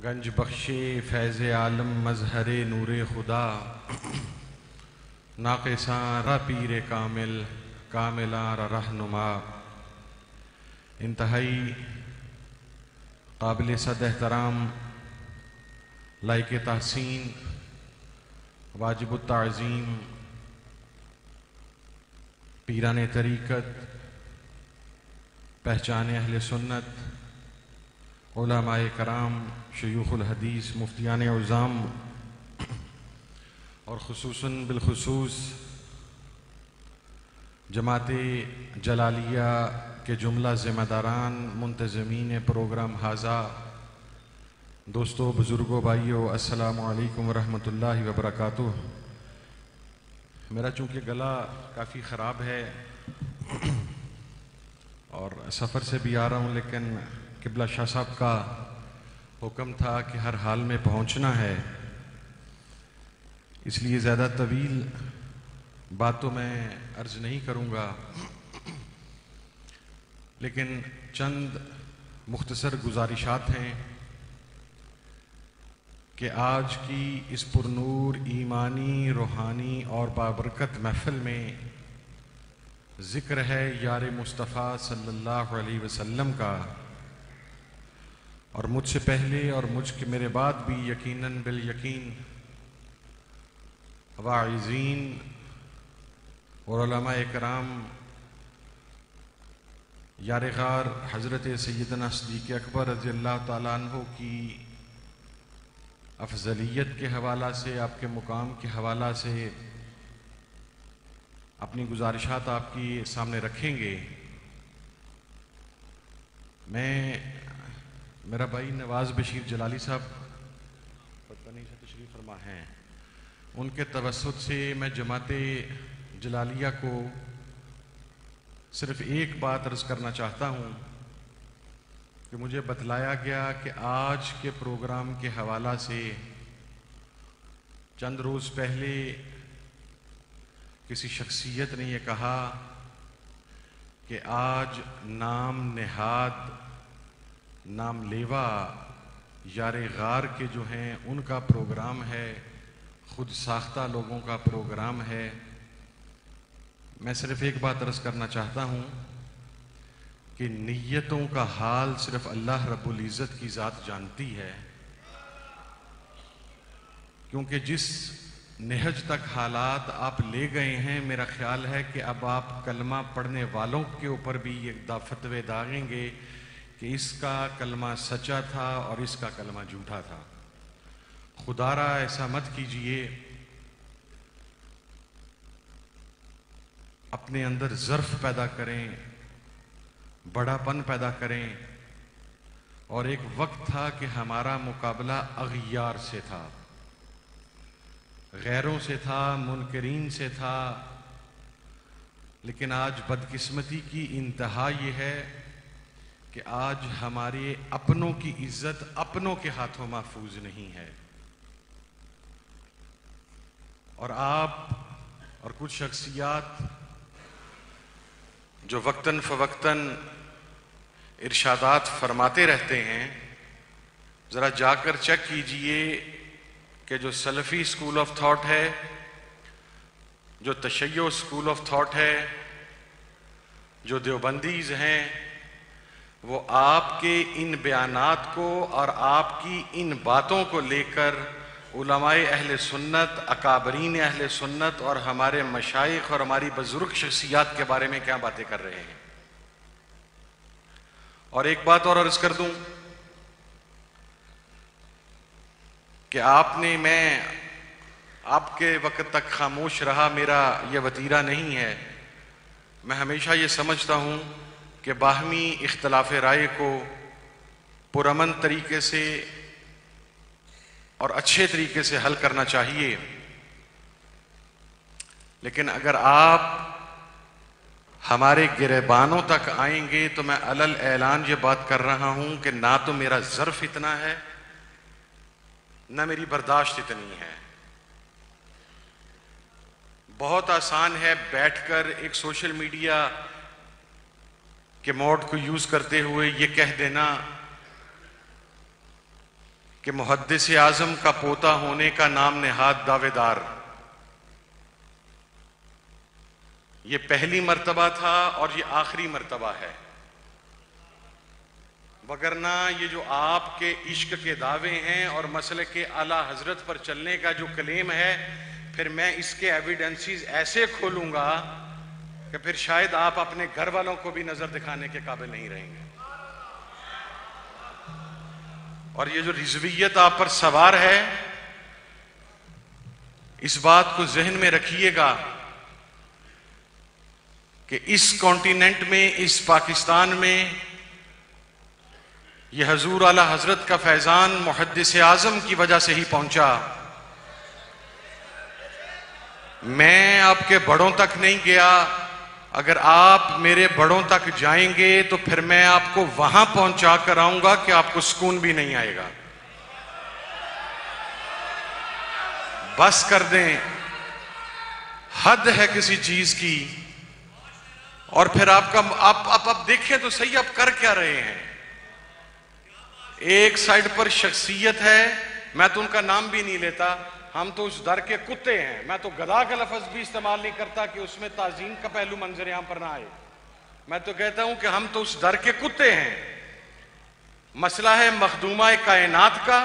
गंज बख्शे फैज़ आलम मजहरे नूरे खुदा नाक़िसा र पीर कामिल कामिला रहनुमा। इंतहाई काबिल सद एहतराम लाइक तहसीन वाजिब ताज़ीम पीरान तरीक़त पहचान अहले सुन्नत उलमाए कराम शयूखुल हदीस मुफ्तियान उज़ाम और खुसूसन बिलखुसूस जमाते जलालिया के जुमला ज़िम्मेदारान मुंतज़मीन प्रोग्राम हाज़ा, दोस्तों बुज़ुर्गों भाइयों, अस्सलामु अलैकुम वरहमतुल्लाहि वबरकातुह। मेरा चूँकि गला काफ़ी ख़राब है और सफ़र से भी आ रहा हूँ, लेकिन किबला शाह साहब का हुक्म था कि हर हाल में पहुँचना है, इसलिए ज़्यादा तवील बात तो मैं अर्ज़ नहीं करूँगा, लेकिन चंद मुख्तसर गुजारिशात हैं कि आज की इस पुरनूर ईमानी रूहानी और बाबरकत महफ़िल में ज़िक्र है यार मुस्तफ़ा सल्लल्लाहु अलैहि वसल्लम का, और मुझसे पहले और मुझके मेरे बाद भी यकीनन बिल यकीन वाइज़ीन और उलमाए कराम यार ग़ार हज़रत सैयदना सिद्दीक़ अकबर रज़ियल्लाहु ताला अन्हु की अफ़ज़लियत के हवाला से, आपके मुकाम के हवाला से अपनी गुजारिशात आपके सामने रखेंगे। मेरा भाई नवाज़ बशीर जलाली साहब पता नहीं से तशरीफ़ फरमा हैं, उनके तवस्सुत से मैं जमाते जलालिया को सिर्फ एक बात अर्ज़ करना चाहता हूँ कि मुझे बतलाया गया कि आज के प्रोग्राम के हवाला से चंद रोज़ पहले किसी शख्सियत ने यह कहा कि आज नाम नेहाद नाम लेवा यार ग़ार के जो हैं उनका प्रोग्राम है, खुद साख्ता लोगों का प्रोग्राम है। मैं सिर्फ एक बात अर्ज़ करना चाहता हूँ कि नियतों का हाल सिर्फ अल्लाह रब्बुल इज़्ज़त की ज़ात जानती है, क्योंकि जिस नहज तक हालात आप ले गए हैं, मेरा ख्याल है कि अब आप कलमा पढ़ने वालों के ऊपर भी एक फतवे दागेंगे कि इसका कलमा सच्चा था और इसका कलमा झूठा था। खुदारा ऐसा मत कीजिए, अपने अंदर ज़र्फ़ पैदा करें, बड़ापन पैदा करें। और एक वक्त था कि हमारा मुकाबला अग़ियार से था, गैरों से था, मुनकरीन से था, लेकिन आज बदकिस्मती की इंतहा ये है कि आज हमारे अपनों की इज्जत अपनों के हाथों महफूज नहीं है। और आप और कुछ शख्सियात जो वक्तन फ़वक्तन इरशादात फरमाते रहते हैं, ज़रा जाकर चेक कीजिए कि जो सलफ़ी स्कूल ऑफ थॉट है, जो तशय्यो स्कूल ऑफ थॉट है, जो देवबंदीज़ हैं, वो आपके इन बयानात को और आपकी इन बातों को लेकर उलमाए अहले सुन्नत, अकाबरीन अहले सुन्नत और हमारे मशाइख और हमारी बुजुर्ग शख्सियात के बारे में क्या बातें कर रहे हैं। और एक बात और अर्ज़ कर दूं कि मैं आपके वक्त तक खामोश रहा, मेरा यह वतीरा नहीं है। मैं हमेशा ये समझता हूँ कि बाहमी इख्तलाफ राय को पुरअमन तरीके से और अच्छे तरीके से हल करना चाहिए, लेकिन अगर आप हमारे गिरेबानों तक आएंगे तो मैं अलल ऐलान ये बात कर रहा हूं कि ना तो मेरा ज़र्फ़ इतना है, ना मेरी बर्दाश्त इतनी है। बहुत आसान है बैठकर एक सोशल मीडिया के मोड को यूज करते हुए ये कह देना कि मुहद्दिस आज़म का पोता होने का नाम नेहाद दावेदार। ये पहली मर्तबा था और ये आखिरी मर्तबा है, वगरना ये जो आपके इश्क के दावे हैं और मसले के आला हजरत पर चलने का जो क्लेम है, फिर मैं इसके एविडेंसेस ऐसे खोलूंगा कि फिर शायद आप अपने घर वालों को भी नजर दिखाने के काबिल नहीं रहेंगे। और ये जो रिजवियत आप पर सवार है, इस बात को जहन में रखिएगा कि इस कॉन्टिनेंट में, इस पाकिस्तान में, यह हजूर आला हजरत का फैजान मुहद्दिस आज़म की वजह से ही पहुंचा। मैं आपके बड़ों तक नहीं गया। अगर आप मेरे बड़ों तक जाएंगे तो फिर मैं आपको वहां पहुंचा कर आऊंगा कि आपको सुकून भी नहीं आएगा। बस कर दें, हद है किसी चीज की। और फिर आप देखें तो सही, आप कर क्या रहे हैं। एक साइड पर शख्सियत है, मैं तो उनका नाम भी नहीं लेता, हम तो उस दर के कुत्ते हैं। मैं तो गधा का लफ्ज भी इस्तेमाल नहीं करता कि उसमें ताजीम का पहलू मंजर यहां पर ना आए। मैं तो कहता हूं कि हम तो उस दर के कुत्ते हैं। मसला है मखदूमा कायनात का,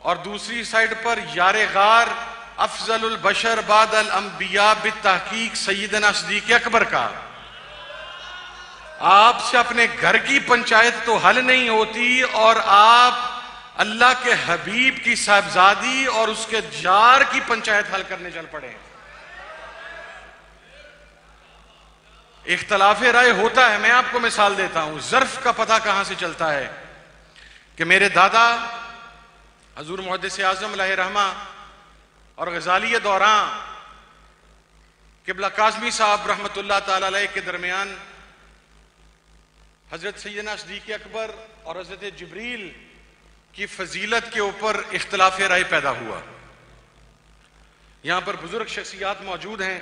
और दूसरी साइड पर यारे गार अफजलुल बशर बादल अंबिया बित्तहकीक सैयदना सिद्दीक़ अकबर का। आपसे अपने घर की पंचायत तो हल नहीं होती और आप अल्लाह के हबीब की साहबजादी और उसके जार की पंचायत हल करने चल पड़े हैं। इख्तलाफ राय होता है। मैं आपको मिसाल देता हूं, ज़र्फ का पता कहां से चलता है कि मेरे दादा हजूर मुहद्दिस आज़म अलैहि रहमा और गजाली दौरान किबला काज़मी साहब रहमतुल्लाह ताला अलैह के दरमियान हजरत सैयदना सिद्दीक़ अकबर और हजरत जिब्रील की फजीलत के ऊपर इख्तलाफ राय पैदा हुआ। यहां पर बुजुर्ग शख्सियात मौजूद हैं।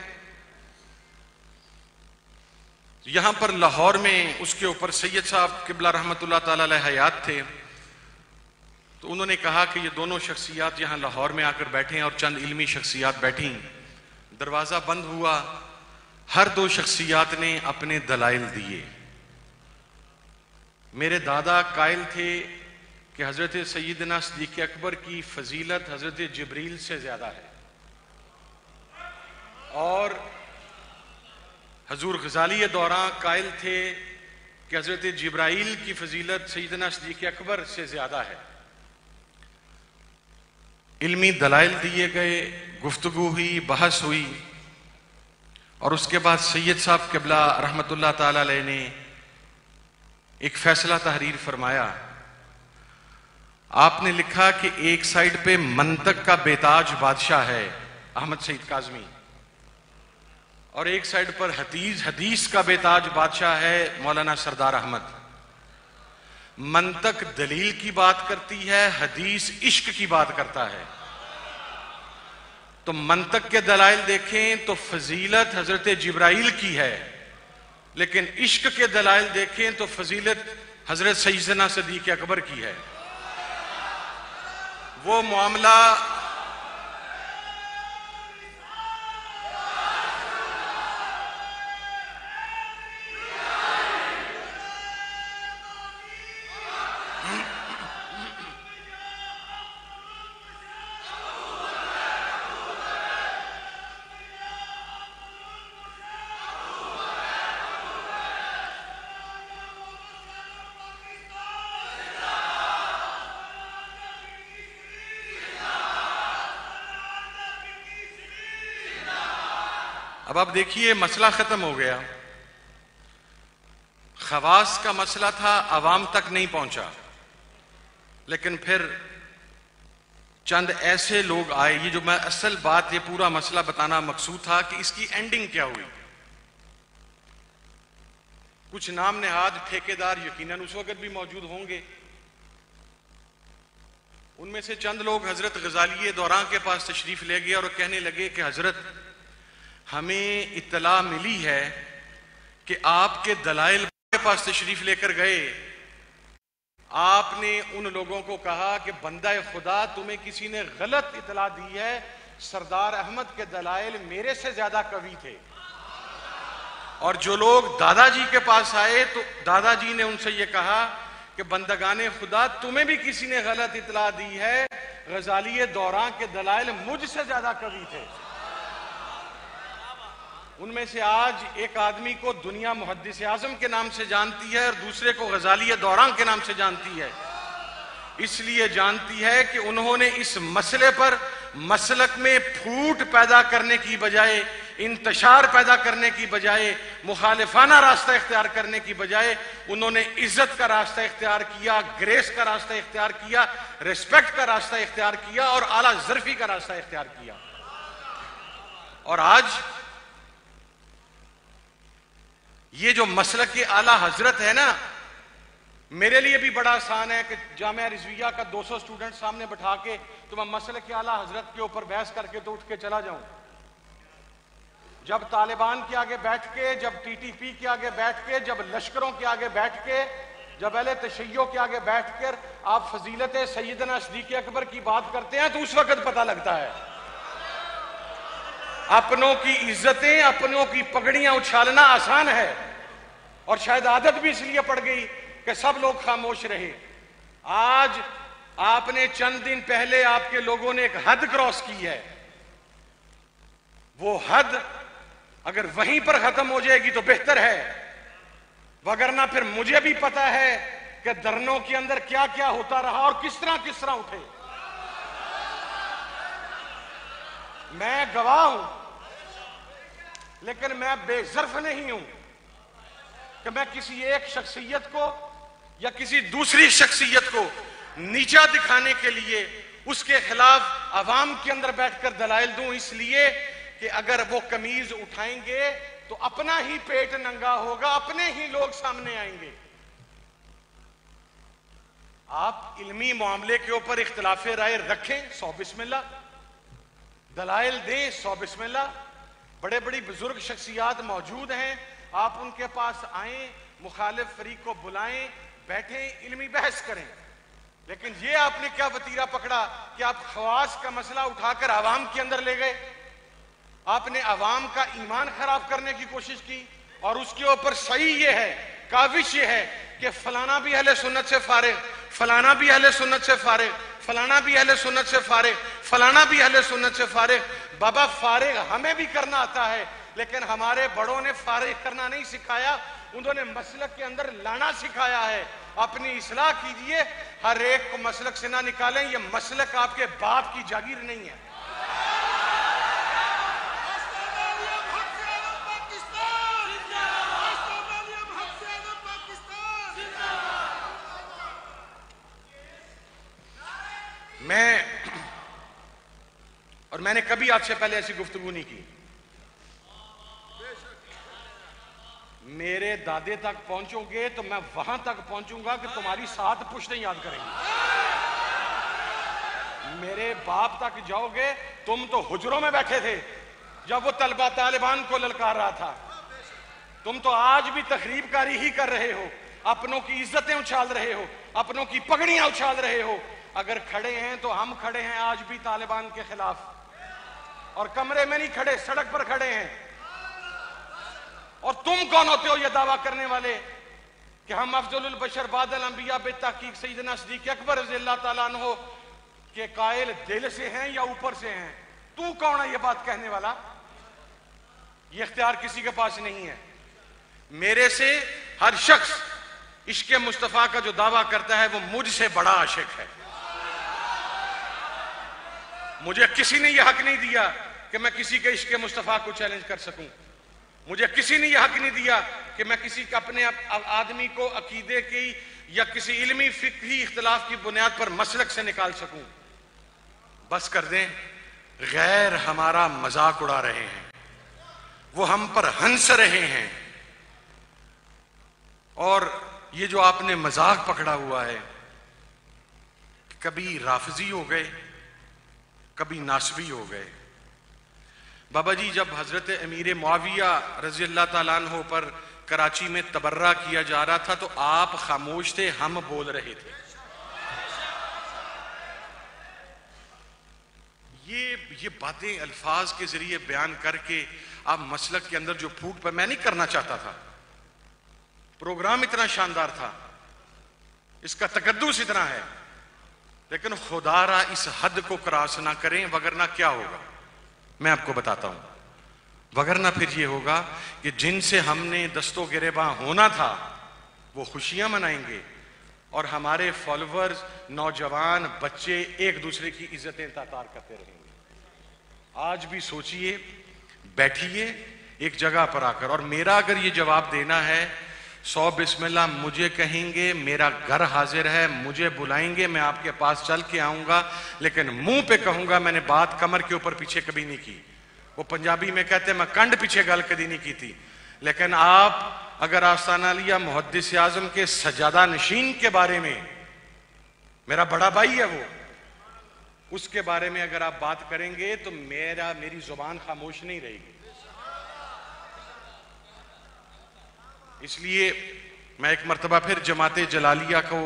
यहां पर लाहौर में उसके ऊपर सैयद साहब किबला रहमतुल्लाह ताला अलैह हयात थे, तो उन्होंने कहा कि ये दोनों शख्सियात यहां लाहौर में आकर बैठे और चंद इल्मी शख्सियात बैठी। दरवाजा बंद हुआ, हर दो शख्सियात ने अपने दलाइल दिए। मेरे दादा कायल थे कि हजरत सैयदना सिद्दीक़ अकबर की फजीलत हजरत जिब्रील से ज्यादा है, और हजूर गजाली दौरान कायल थे कि हजरत जिब्राइल की फजीलत सैयदना सिद्दीक़ अकबर से ज्यादा है। इल्मी दलाइल दिए गए, गुफ्तगू हुई, बहस हुई, और उसके बाद सैयद साहब किबला रहमतुल्लाह ताला अलैह ने एक फैसला तहरीर फरमाया। आपने लिखा कि एक साइड पे मंतक का बेताज बादशाह है अहमद सईद काज़मी, और एक साइड पर हदीस का बेताज बादशाह है मौलाना सरदार अहमद। मंतक दलील की बात करती है, हदीस इश्क की बात करता है। तो मंतक के दलाइल देखें तो फजीलत हजरत जिब्राइल की है, लेकिन इश्क के दलाइल देखें तो फजीलत हजरत सैयदना सिद्दीक़ अकबर की है। वो मामला अब आप देखिए, मसला खत्म हो गया। खवास का मसला था, अवाम तक नहीं पहुंचा, लेकिन फिर चंद ऐसे लोग आए। ये जो मैं असल बात, ये पूरा मसला बताना मकसूद था कि इसकी एंडिंग क्या हुई। कुछ नाम नेहाद ठेकेदार यकीनन उस वक्त भी मौजूद होंगे। उनमें से चंद लोग हजरत गजाली दौरान के पास तशरीफ ले गए और कहने लगे कि हजरत, हमें इत्तला मिली है कि आपके दलाइल के पास तशरीफ लेकर गए आपने उन लोगों को कहा कि बंदा खुदा तुम्हें किसी ने गलत इतला दी है, सरदार अहमद के दलाइल मेरे से ज्यादा कवि थे। और जो लोग दादाजी के पास आए तो दादाजी ने उनसे यह कहा कि बंदगाने खुदा तुम्हें भी किसी ने गलत इतला दी है, गजाली दौरान के दलाइल मुझसे ज्यादा कवि थे। उनमें से आज एक आदमी को दुनिया मुहद्दिस आजम के नाम से जानती है और दूसरे को गजाली दौरान के नाम से जानती है। इसलिए जानती है कि उन्होंने इस मसले पर मसलक में फूट पैदा करने की बजाय, इंतशार पैदा करने की बजाय, मुखालिफाना रास्ता इख्तियार करने की बजाय उन्होंने इज्जत का रास्ता इख्तियार किया, ग्रेस का रास्ता इख्तियार किया, रिस्पेक्ट का रास्ता इख्तियार किया और आला ज़र्फी का रास्ता इख्तियार किया। और आज ये जो मसलक के आला हजरत है ना, मेरे लिए भी बड़ा आसान है कि जामिया रिजविया का 200 स्टूडेंट सामने बैठा के तो मैं मसलक के आला हजरत के ऊपर बहस करके तो उठ के चला जाऊं। जब तालिबान के आगे बैठ के, जब टीटीपी के आगे बैठ के, जब लश्करों के आगे बैठ के, जब अहले तशय्यो के आगे बैठ कर आप फजीलत सैयदना सिद्दीक़ अकबर की बात करते हैं तो उस वक्त पता लगता है। अपनों की इज्जतें, अपनों की पगड़ियां उछालना आसान है और शायद आदत भी इसलिए पड़ गई कि सब लोग खामोश रहे। आज आपने चंद दिन पहले आपके लोगों ने एक हद क्रॉस की है। वो हद अगर वहीं पर खत्म हो जाएगी तो बेहतर है, वगरना फिर मुझे भी पता है कि धरनों के अंदर क्या क्या होता रहा और किस तरह उठे। मैं गवाह हूं, लेकिन मैं बेज़र्फ नहीं हूं कि मैं किसी एक शख्सियत को या किसी दूसरी शख्सियत को नीचा दिखाने के लिए उसके खिलाफ अवाम के अंदर बैठकर दलाइल दूं। इसलिए कि अगर वो कमीज उठाएंगे तो अपना ही पेट नंगा होगा, अपने ही लोग सामने आएंगे। आप इल्मी मामले के ऊपर इख्तिलाफ राय रखें, 100 बिस्मिल्लाह, दलाइल दें, 100 बिस्मिल्लाह। बड़े बड़ी बुजुर्ग शख्सियात मौजूद हैं, आप उनके पास आए, मुखालिफ फरीक को बुलाएं, बैठें, इल्मी बहस करें। लेकिन ये आपने क्या वतीरा पकड़ा कि आप खवास का मसला उठाकर आवाम के अंदर ले गए। आपने आवाम का ईमान खराब करने की कोशिश की और उसके ऊपर सही ये है, काविश ये है कि फलाना भी अहले सुन्नत से फारिग, फलाना भी अहले सुन्नत से फारिग, फलाना भी अहले सुन्नत से फारिग, फलाना भी अहले सुन्नत से फारिग। बाबा फारिग हमें भी करना आता है, लेकिन हमारे बड़ों ने फारिग करना नहीं सिखाया, उन्होंने मसलक के अंदर लाना सिखाया है। अपनी इस्लाह कीजिए, हर एक को मसलक से ना निकालें। ये मसलक आपके बाप की जागीर नहीं है। मैंने कभी आपसे पहले ऐसी गुफ्तगू नहीं की। मेरे दादे तक पहुंचोगे तो मैं वहां तक पहुंचूंगा कि तुम्हारी 7 पुश्तें याद करेंगी। मेरे बाप तक जाओगे, तुम तो हुजरों में बैठे थे जब वो तलबा तालिबान को ललकार रहा था। तुम तो आज भी तखरीबकारी ही कर रहे हो, अपनों की इज्जतें उछाल रहे हो, अपनों की पगड़ियां उछाल रहे हो। अगर खड़े हैं तो हम खड़े हैं आज भी तालिबान के खिलाफ, और कमरे में नहीं खड़े, सड़क पर खड़े हैं। और तुम कौन होते हो ये दावा करने वाले कि हम अफजलुल बशर बादल अंबिया बेतहकीक सैयदना सिद्दीक़ अकबर रज़ियल्लाहु ताला अन्हु के कायल दिल से हैं या ऊपर से हैं? तू कौन है ये बात कहने वाला? ये इख्तियार किसी के पास नहीं है। मेरे से हर शख्स इश्क़े मुस्तफ़ा का जो दावा करता है वो मुझसे बड़ा आशिक है। मुझे किसी ने यह हक नहीं दिया कि मैं किसी के इश्क़े मुस्तफ़ा को चैलेंज कर सकूं। मुझे किसी ने यह हक नहीं दिया कि मैं किसी का अपने आदमी को अकीदे की या किसी इल्मी फिक्री इख्तिलाफ की बुनियाद पर मसलक से निकाल सकूं। बस कर दें, गैर हमारा मजाक उड़ा रहे हैं, वो हम पर हंस रहे हैं। और ये जो आपने मजाक पकड़ा हुआ है, कभी राफजी हो गए, कभी नासबी हो गए। बाबा जी जब हजरत अमीर मुआविया रज़ी अल्लाह ताला अन्हु पर कराची में तबर्रा किया जा रहा था तो आप खामोश थे, हम बोल रहे थे। ये बातें अल्फाज के जरिए बयान करके आप मसलक के अंदर जो फूट पर, मैं नहीं करना चाहता था, प्रोग्राम इतना शानदार था, इसका तकद्दुस इतना है, लेकिन खुदारा इस हद को क्रॉस ना करें, वगरना क्या होगा मैं आपको बताता हूं। वगरना फिर ये होगा कि जिनसे हमने दस्तो गिरेबां होना था वो खुशियां मनाएंगे और हमारे फॉलोअर्स, नौजवान, बच्चे एक दूसरे की इज्जतें तातार करते रहेंगे। आज भी सोचिए, बैठिए एक जगह पर आकर, और मेरा अगर ये जवाब देना है 100 बिस्मिल्लाह मुझे कहेंगे, मेरा घर हाजिर है, मुझे बुलाएंगे, मैं आपके पास चल के आऊंगा, लेकिन मुंह पे कहूंगा मैंने बात कमर के ऊपर पीछे कभी नहीं की। वो पंजाबी में कहते हैं मैं कंड पीछे गल कभी नहीं की थी। लेकिन आप अगर आस्ताना लिया मुहद्दिस आजम के सजादा नशीन के बारे में, मेरा बड़ा भाई है वो, उसके बारे में अगर आप बात करेंगे तो मेरी जुबान खामोश नहीं रहेगी। इसलिए मैं एक मर्तबा फिर जमाते जलालिया को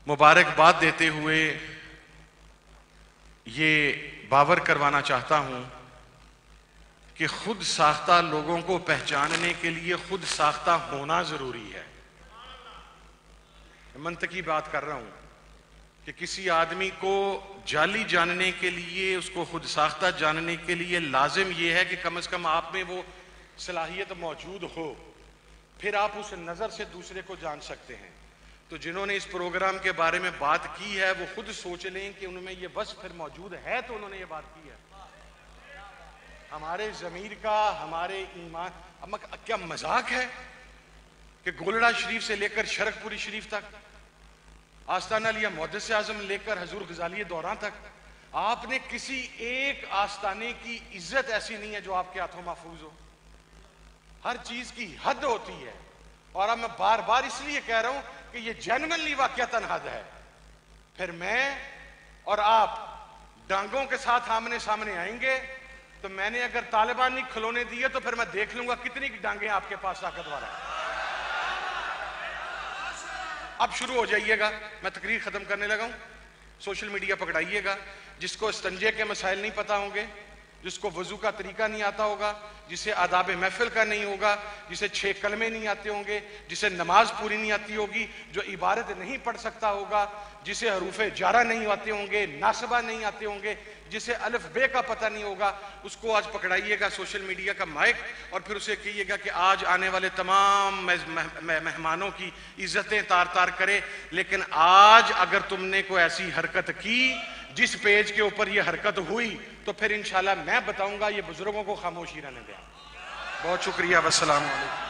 मुबारकबाद देते हुए ये बावर करवाना चाहता हूं कि खुद साख्ता लोगों को पहचानने के लिए खुद साख्ता होना जरूरी है। मंतकी बात कर रहा हूं कि किसी आदमी को जाली जानने के लिए, उसको खुद साख्ता जानने के लिए लाजिम यह है कि कम से कम आप में वो सलाहियत मौजूद हो, फिर आप उस नजर से दूसरे को जान सकते हैं। तो जिन्होंने इस प्रोग्राम के बारे में बात की है वो खुद सोच लें कि उनमें ये वस्फ फिर मौजूद है, तो उन्होंने ये बात की है। हमारे जमीर का, हमारे ईमान, अब क्या मजाक है कि गोलड़ा शरीफ से लेकर शरकपुरी शरीफ तक, आस्ताना लिया मुहद्दिस आजम लेकर हजूर गजाली दौरान तक, आपने किसी एक आस्ताने की इज्जत ऐसी नहीं है जो आपके हाथों महफूज हो। हर चीज की हद होती है, और अब मैं बार बार इसलिए कह रहा हूं कि ये जेन्युइनली वाकयातन हद है। फिर मैं और आप डांगों के साथ आमने सामने आएंगे, तो मैंने अगर तालिबान नहीं खिलौने दिए तो फिर मैं देख लूंगा कितनी डांगे आपके पास ताकतवर है। अब शुरू हो जाइएगा, मैं तकरीर खत्म करने लगा हूं। सोशल मीडिया पकड़ाइएगा, जिसको इस्तंजे के मसाइल नहीं पता होंगे, जिसको वजू का तरीका नहीं आता होगा, जिसे आदाब महफिल का नहीं होगा, जिसे 6 कलमे नहीं आते होंगे, जिसे नमाज पूरी नहीं आती होगी, जो इबारत नहीं पढ़ सकता होगा, जिसे हरूफे जारा नहीं आते होंगे, नासबा नहीं आते होंगे, जिसे अलिफ बे का पता नहीं होगा, उसको आज पकड़ाइएगा सोशल मीडिया का माइक, और फिर उसे कहिएगा कि आज आने वाले तमाम मेहमानों की इज्जतें तार तार करे। लेकिन आज अगर तुमने कोई ऐसी हरकत की जिस पेज के ऊपर यह हरकत हुई, तो फिर इंशाल्लाह मैं बताऊंगा ये बुजुर्गों को खामोशी रहने दें। बहुत शुक्रिया, वस्सलाम वालेकुम।